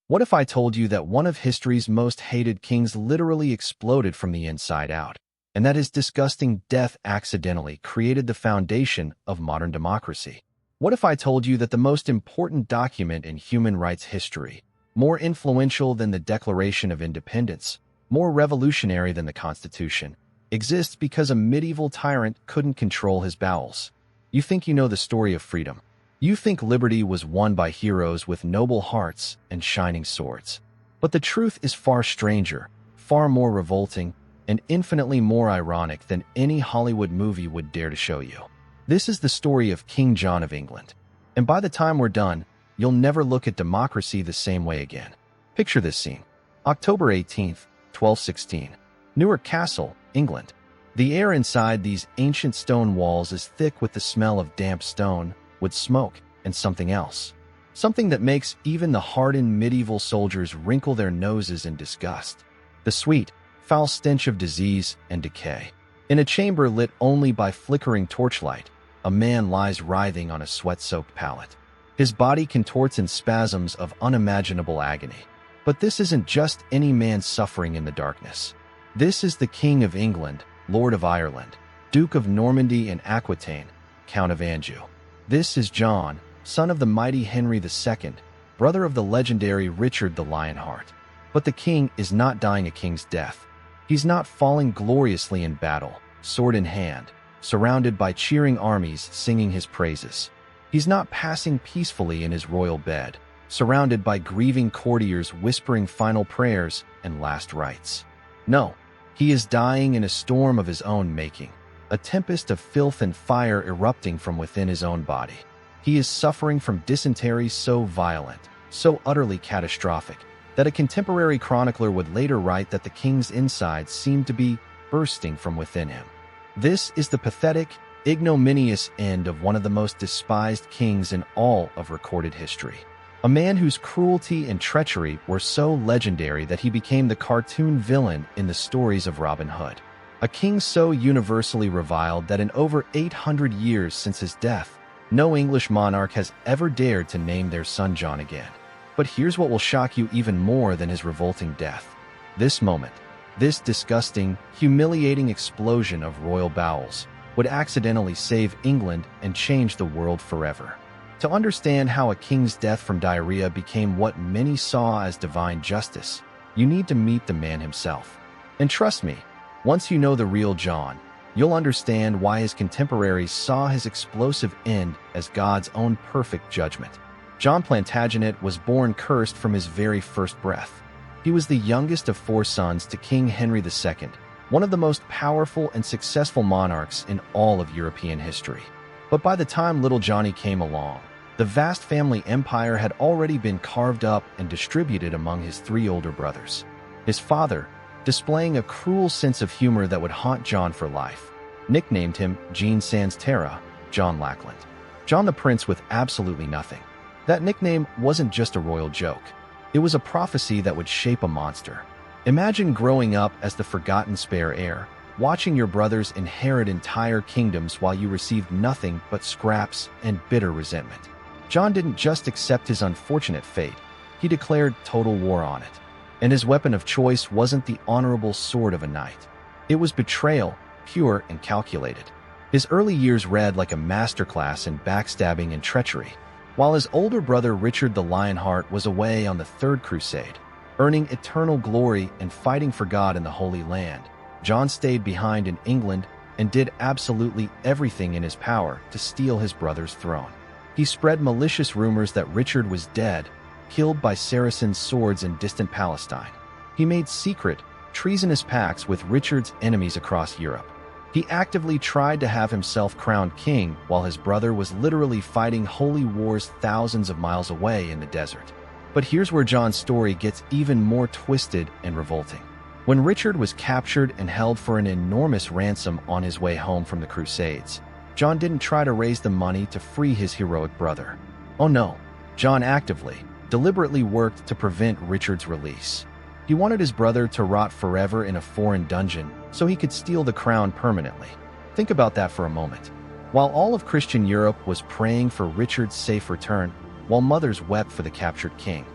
What if I told you that one of history's most hated kings literally exploded from the inside out, and that his disgusting death accidentally created the foundation of modern democracy? What if I told you that the most important document in human rights history, more influential than the Declaration of Independence, more revolutionary than the Constitution, exists because a medieval tyrant couldn't control his bowels? You think you know the story of freedom. You think liberty was won by heroes with noble hearts and shining swords. But the truth is far stranger, far more revolting, and infinitely more ironic than any Hollywood movie would dare to show you. This is the story of King John of England. And by the time we're done, you'll never look at democracy the same way again. Picture this scene. October 18th, 1216. Newark Castle, England. The air inside these ancient stone walls is thick with the smell of damp stone, wood smoke, and something else. Something that makes even the hardened medieval soldiers wrinkle their noses in disgust. The sweet, foul stench of disease and decay. In a chamber lit only by flickering torchlight, a man lies writhing on a sweat-soaked pallet. His body contorts in spasms of unimaginable agony. But this isn't just any man suffering in the darkness. This is the King of England, Lord of Ireland, Duke of Normandy and Aquitaine, Count of Anjou. This is John, son of the mighty Henry II, brother of the legendary Richard the Lionheart. But the king is not dying a king's death. He's not falling gloriously in battle, sword in hand, surrounded by cheering armies singing his praises. He's not passing peacefully in his royal bed, surrounded by grieving courtiers whispering final prayers and last rites. No, he is dying in a storm of his own making, a tempest of filth and fire erupting from within his own body. He is suffering from dysentery so violent, so utterly catastrophic, that a contemporary chronicler would later write that the king's insides seemed to be bursting from within him. This is the pathetic, ignominious end of one of the most despised kings in all of recorded history. A man whose cruelty and treachery were so legendary that he became the cartoon villain in the stories of Robin Hood. A king so universally reviled that in over 800 years since his death, no English monarch has ever dared to name their son John again. But here's what will shock you even more than his revolting death. This moment, this disgusting, humiliating explosion of royal bowels, would accidentally save England and change the world forever. To understand how a king's death from diarrhea became what many saw as divine justice, you need to meet the man himself. And trust me, once you know the real John, you'll understand why his contemporaries saw his explosive end as God's own perfect judgment. John Plantagenet was born cursed from his very first breath. He was the youngest of 4 sons to King Henry II, one of the most powerful and successful monarchs in all of European history. But by the time little Johnny came along, the vast family empire had already been carved up and distributed among his 3 older brothers. His father, displaying a cruel sense of humor that would haunt John for life, nicknamed him Jean Sans Terre, John Lackland. John the Prince with absolutely nothing. That nickname wasn't just a royal joke. It was a prophecy that would shape a monster. Imagine growing up as the forgotten spare heir, watching your brothers inherit entire kingdoms while you received nothing but scraps and bitter resentment. John didn't just accept his unfortunate fate, he declared total war on it. And his weapon of choice wasn't the honorable sword of a knight. It was betrayal, pure and calculated. His early years read like a masterclass in backstabbing and treachery, while his older brother Richard the Lionheart was away on the Third Crusade, earning eternal glory and fighting for God in the Holy Land. John stayed behind in England and did absolutely everything in his power to steal his brother's throne. He spread malicious rumors that Richard was dead, killed by Saracen swords in distant Palestine. He made secret, treasonous pacts with Richard's enemies across Europe. He actively tried to have himself crowned king while his brother was literally fighting holy wars thousands of miles away in the desert. But here's where John's story gets even more twisted and revolting. When Richard was captured and held for an enormous ransom on his way home from the Crusades, John didn't try to raise the money to free his heroic brother. Oh no, John actively, deliberately worked to prevent Richard's release. He wanted his brother to rot forever in a foreign dungeon so he could steal the crown permanently. Think about that for a moment. While all of Christian Europe was praying for Richard's safe return, while mothers wept for the captured king,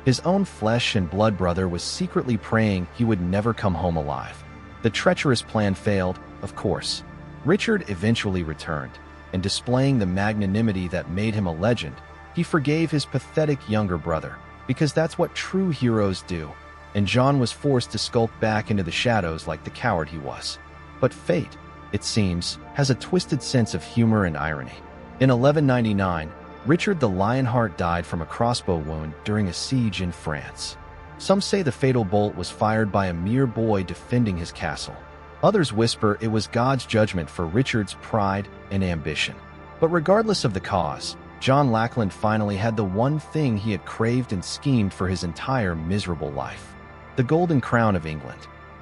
His own flesh and blood brother was secretly praying he would never come home alive. The treacherous plan failed, of course. Richard eventually returned, and displaying the magnanimity that made him a legend, he forgave his pathetic younger brother, because that's what true heroes do, and John was forced to skulk back into the shadows like the coward he was. But fate, it seems, has a twisted sense of humor and irony. In 1199, Richard the Lionheart died from a crossbow wound during a siege in France. Some say the fatal bolt was fired by a mere boy defending his castle. Others whisper it was God's judgment for Richard's pride and ambition. But regardless of the cause, John Lackland finally had the one thing he had craved and schemed for his entire miserable life: the Golden Crown of England.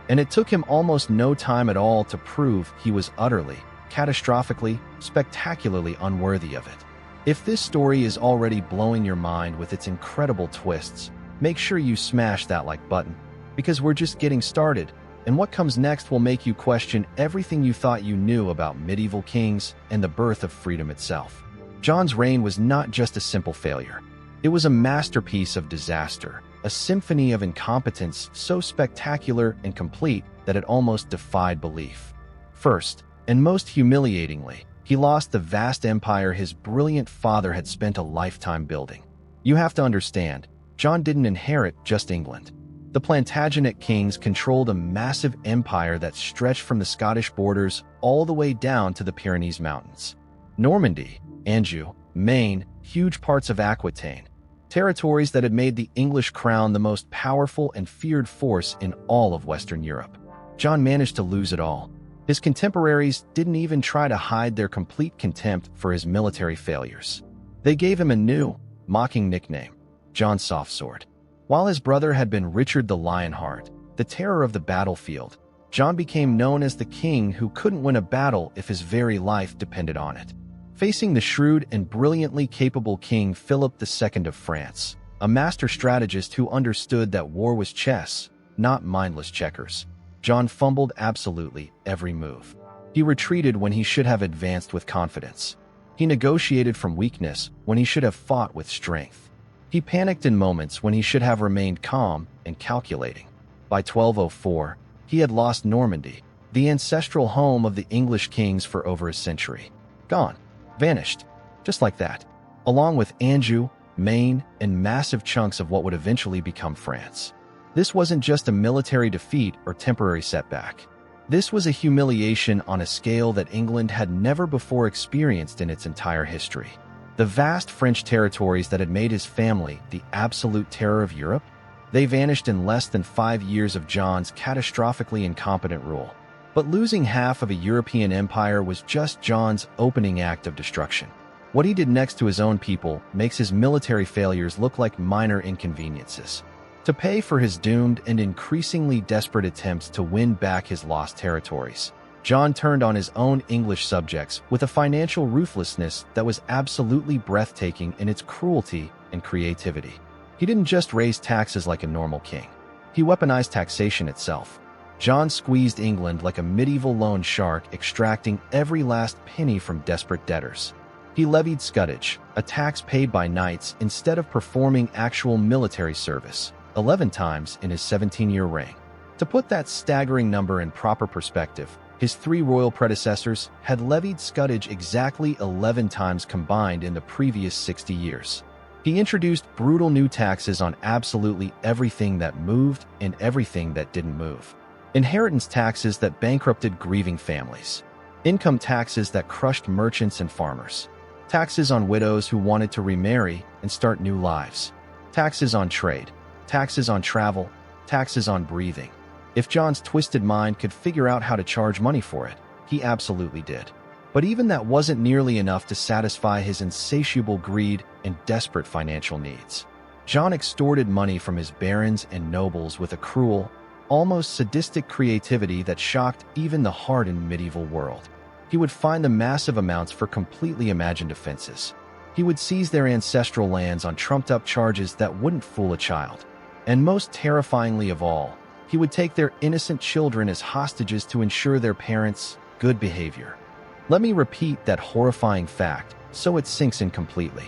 And it took him almost no time at all to prove he was utterly, catastrophically, spectacularly unworthy of it. If this story is already blowing your mind with its incredible twists, make sure you smash that like button, because we're just getting started, and what comes next will make you question everything you thought you knew about medieval kings and the birth of freedom itself. John's reign was not just a simple failure. It was a masterpiece of disaster, a symphony of incompetence so spectacular and complete that it almost defied belief. First, and most humiliatingly, he lost the vast empire his brilliant father had spent a lifetime building. You have to understand, John didn't inherit just England. The Plantagenet kings controlled a massive empire that stretched from the Scottish borders all the way down to the Pyrenees Mountains. Normandy, Anjou, Maine, huge parts of Aquitaine, territories that had made the English crown the most powerful and feared force in all of Western Europe. John managed to lose it all. His contemporaries didn't even try to hide their complete contempt for his military failures. They gave him a new, mocking nickname: John Softsword. While his brother had been Richard the Lionheart, the terror of the battlefield, John became known as the king who couldn't win a battle if his very life depended on it. Facing the shrewd and brilliantly capable King Philip II of France, a master strategist who understood that war was chess, not mindless checkers, John fumbled absolutely every move. He retreated when he should have advanced with confidence. He negotiated from weakness when he should have fought with strength. He panicked in moments when he should have remained calm and calculating. By 1204, he had lost Normandy, the ancestral home of the English kings for over a century. Gone. Vanished. Just like that. Along with Anjou, Maine, and massive chunks of what would eventually become France. This wasn't just a military defeat or temporary setback. This was a humiliation on a scale that England had never before experienced in its entire history. The vast French territories that had made his family the absolute terror of Europe, they vanished in less than 5 years of John's catastrophically incompetent rule. But losing half of a European empire was just John's opening act of destruction. What he did next to his own people makes his military failures look like minor inconveniences. To pay for his doomed and increasingly desperate attempts to win back his lost territories, John turned on his own English subjects with a financial ruthlessness that was absolutely breathtaking in its cruelty and creativity. He didn't just raise taxes like a normal king. He weaponized taxation itself. John squeezed England like a medieval loan shark, extracting every last penny from desperate debtors. He levied scutage, a tax paid by knights instead of performing actual military service, 11 times in his 17-year reign. To put that staggering number in proper perspective, his 3 royal predecessors had levied scutage exactly 11 times combined in the previous 60 years. He introduced brutal new taxes on absolutely everything that moved and everything that didn't move. Inheritance taxes that bankrupted grieving families. Income taxes that crushed merchants and farmers. Taxes on widows who wanted to remarry and start new lives. Taxes on trade. Taxes on travel. Taxes on breathing. If John's twisted mind could figure out how to charge money for it, he absolutely did. But even that wasn't nearly enough to satisfy his insatiable greed and desperate financial needs. John extorted money from his barons and nobles with a cruel, almost sadistic creativity that shocked even the hardened medieval world. He would find the massive amounts for completely imagined offenses. He would seize their ancestral lands on trumped-up charges that wouldn't fool a child. And most terrifyingly of all, he would take their innocent children as hostages to ensure their parents' good behavior. Let me repeat that horrifying fact so it sinks in completely.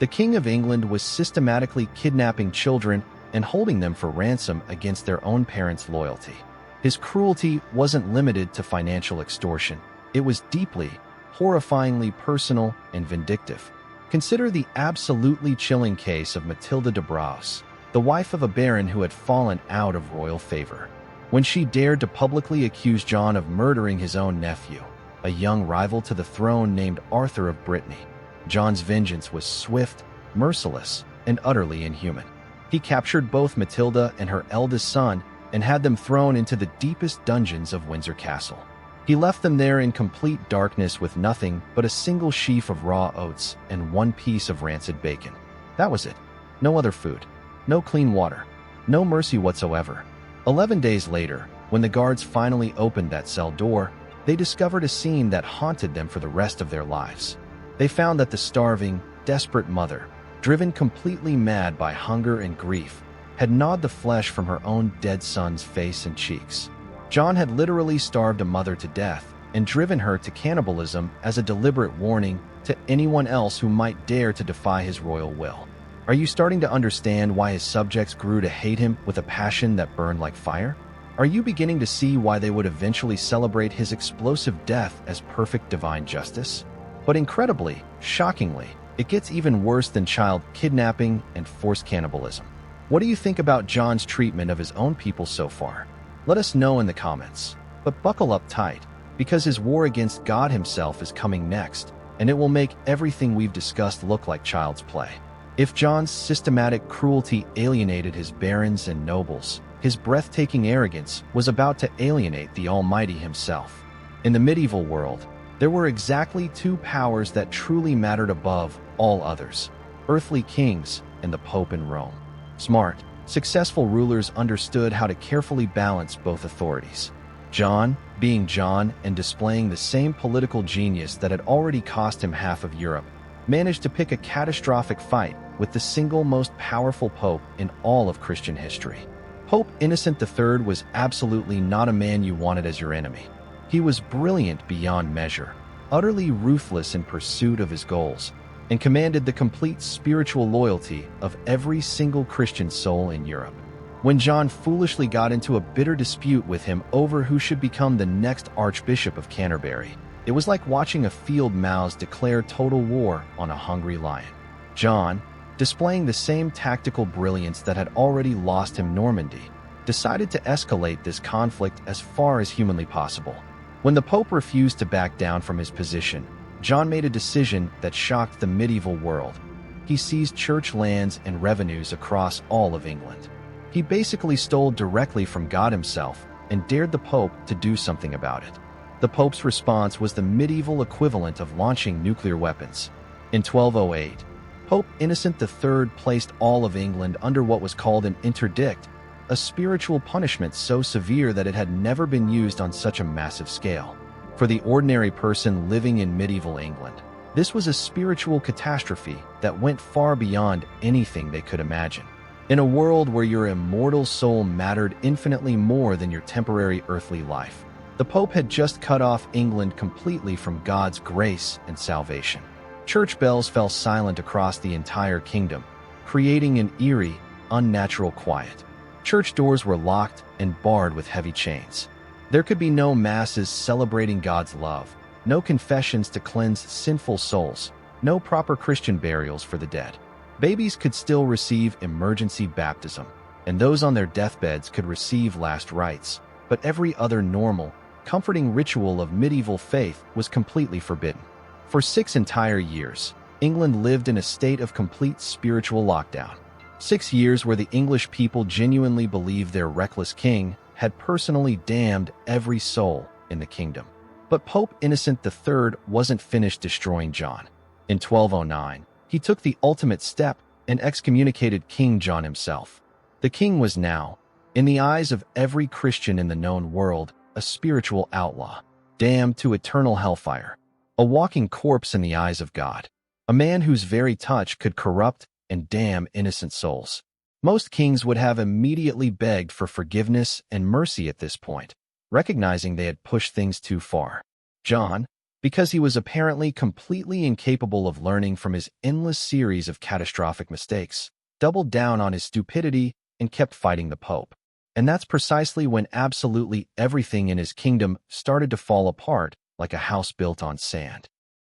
The King of England was systematically kidnapping children and holding them for ransom against their own parents' loyalty. His cruelty wasn't limited to financial extortion. It was deeply, horrifyingly personal and vindictive. Consider the absolutely chilling case of Matilda de Braos, the wife of a baron who had fallen out of royal favor. When she dared to publicly accuse John of murdering his own nephew, a young rival to the throne named Arthur of Brittany, John's vengeance was swift, merciless, and utterly inhuman. He captured both Matilda and her eldest son and had them thrown into the deepest dungeons of Windsor Castle. He left them there in complete darkness with nothing but a single sheaf of raw oats and one piece of rancid bacon. That was it. No other food. No clean water. No mercy whatsoever. 11 days later, when the guards finally opened that cell door, they discovered a scene that haunted them for the rest of their lives. They found that the starving, desperate mother, driven completely mad by hunger and grief, had gnawed the flesh from her own dead son's face and cheeks. John had literally starved a mother to death and driven her to cannibalism as a deliberate warning to anyone else who might dare to defy his royal will. Are you starting to understand why his subjects grew to hate him with a passion that burned like fire? Are you beginning to see why they would eventually celebrate his explosive death as perfect divine justice? But incredibly, shockingly, it gets even worse than child kidnapping and forced cannibalism. What do you think about John's treatment of his own people so far? Let us know in the comments. But buckle up tight, because his war against God himself is coming next, and it will make everything we've discussed look like child's play. If John's systematic cruelty alienated his barons and nobles, his breathtaking arrogance was about to alienate the Almighty himself. In the medieval world, there were exactly two powers that truly mattered above all others: earthly kings and the Pope in Rome. Smart, successful rulers understood how to carefully balance both authorities. John, being John and displaying the same political genius that had already cost him half of Europe, managed to pick a catastrophic fight with the single most powerful pope in all of Christian history. Pope Innocent III was absolutely not a man you wanted as your enemy. He was brilliant beyond measure, utterly ruthless in pursuit of his goals, and commanded the complete spiritual loyalty of every single Christian soul in Europe. When John foolishly got into a bitter dispute with him over who should become the next Archbishop of Canterbury, it was like watching a field mouse declare total war on a hungry lion. John, displaying the same tactical brilliance that had already lost him Normandy, decided to escalate this conflict as far as humanly possible. When the Pope refused to back down from his position, John made a decision that shocked the medieval world. He seized church lands and revenues across all of England. He basically stole directly from God himself and dared the Pope to do something about it. The Pope's response was the medieval equivalent of launching nuclear weapons. In 1208, Pope Innocent III placed all of England under what was called an interdict, a spiritual punishment so severe that it had never been used on such a massive scale. For the ordinary person living in medieval England, this was a spiritual catastrophe that went far beyond anything they could imagine. In a world where your immortal soul mattered infinitely more than your temporary earthly life, the Pope had just cut off England completely from God's grace and salvation. Church bells fell silent across the entire kingdom, creating an eerie, unnatural quiet. Church doors were locked and barred with heavy chains. There could be no masses celebrating God's love, no confessions to cleanse sinful souls, no proper Christian burials for the dead. Babies could still receive emergency baptism, and those on their deathbeds could receive last rites, but every other normal, comforting ritual of medieval faith was completely forbidden. For 6 entire years, England lived in a state of complete spiritual lockdown. 6 years where the English people genuinely believed their reckless king had personally damned every soul in the kingdom. But Pope Innocent III wasn't finished destroying John. In 1209, he took the ultimate step and excommunicated King John himself. The king was now, in the eyes of every Christian in the known world, a spiritual outlaw, damned to eternal hellfire, a walking corpse in the eyes of God, a man whose very touch could corrupt and damn innocent souls. Most kings would have immediately begged for forgiveness and mercy at this point, recognizing they had pushed things too far. John, because he was apparently completely incapable of learning from his endless series of catastrophic mistakes, doubled down on his stupidity and kept fighting the Pope. And that's precisely when absolutely everything in his kingdom started to fall apart like a house built on sand.